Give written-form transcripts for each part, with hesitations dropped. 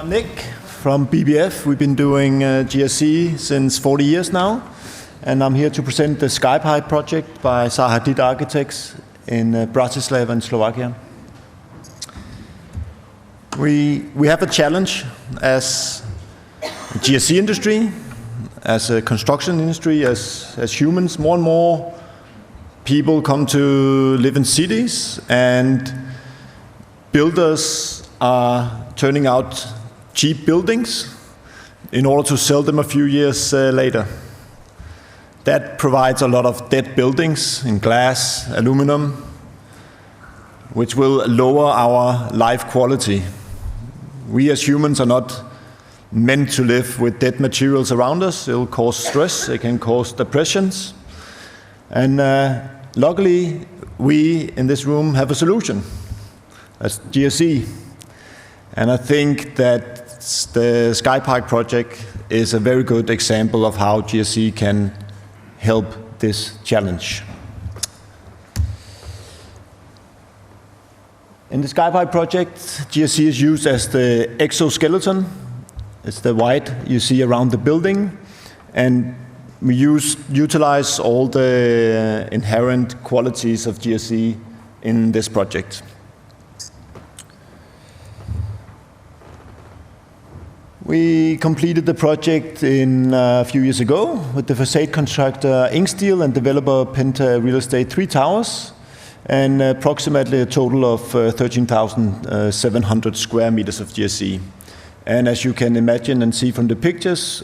I'm Nick from BBF. We've been doing GRC since 40 years now, and I'm here to present the SkyPipe project by Hadid Architects in Bratislava in Slovakia. We have a challenge as a GRC industry, as a construction industry, as humans. More and more people come to live in cities, and builders are turning out cheap buildings in order to sell them a few years later. That provides a lot of dead buildings in glass, aluminum, which will lower our life quality. We as humans are not meant to live with dead materials around us. It will cause stress, it can cause depressions. And luckily, we in this room have a solution. That's GRC. And I think that the SkyPipe project is a very good example of how GRC can help this challenge. In the SkyPipe project, GRC is used as the exoskeleton. It's the white you see around the building. And we utilize all the inherent qualities of GRC in this project. We completed the project a few years ago with the facade contractor Inksteel and developer Penta Real Estate 3 towers, and approximately a total of 13,700 square meters of GRC. And as you can imagine and see from the pictures,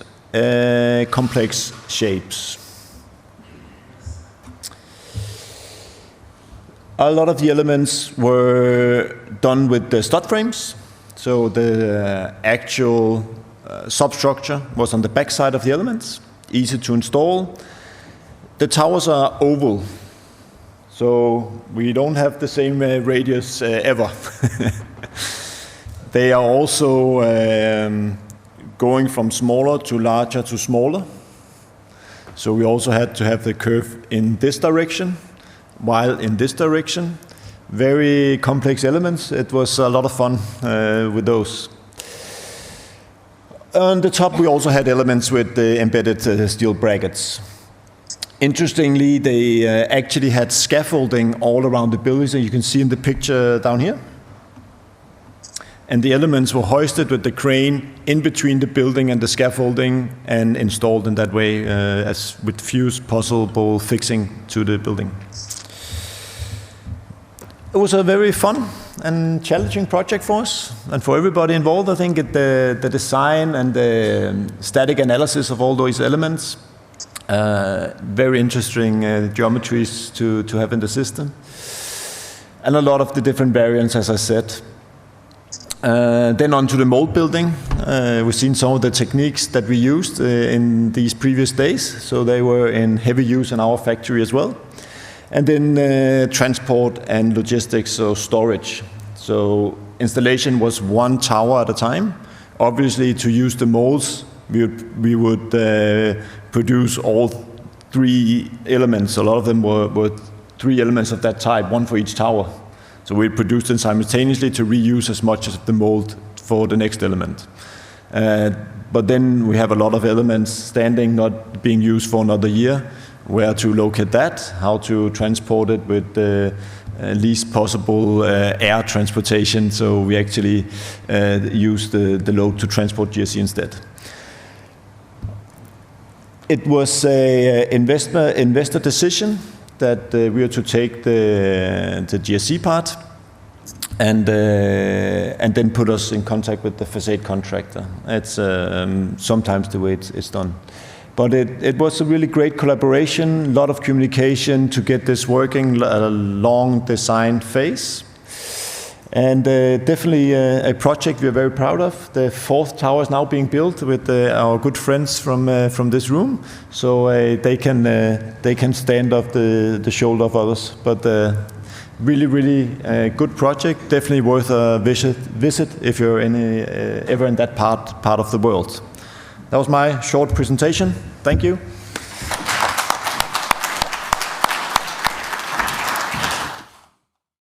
complex shapes. A lot of the elements were done with the stud frames. So the actual substructure was on the back side of the elements, easy to install. The towers are oval, so we don't have the same radius ever. They are also going from smaller to larger to smaller. So we also had to have the curve in this direction, while in this direction. Very complex elements. It was a lot of fun with those. On the top, we also had elements with the embedded steel brackets. Interestingly, they actually had scaffolding all around the buildings, and you can see in the picture down here. And the elements were hoisted with the crane in between the building and the scaffolding and installed in that way as with few possible fixing to the building. It was a very fun and challenging project for us and for everybody involved. I think the design and the static analysis of all those elements, very interesting geometries to have in the system, and a lot of the different variants, as I said. Then on to the mold building. We've seen some of the techniques that we used in these previous days, so they were in heavy use in our factory as well. And then transport and logistics, so storage. So installation was one tower at a time. Obviously, to use the molds, we would produce all three elements. A lot of them were three elements of that type, one for each tower. So we produced them simultaneously to reuse as much of the mold for the next element. But then we have a lot of elements standing, not being used for another year. Where to locate that, how to transport it with the least possible air transportation. So we actually use the load to transport GRC instead. It was an investor decision that we were to take the GRC part and then put us in contact with the facade contractor. It's sometimes the way it's done. But it was a really great collaboration, a lot of communication to get this working, a long design phase. And definitely a project we're very proud of. The fourth tower is now being built with our good friends from this room. So they can stand off the shoulder of others. But really good project, definitely worth a visit if you're ever in that part of the world. That was my short presentation. Thank you.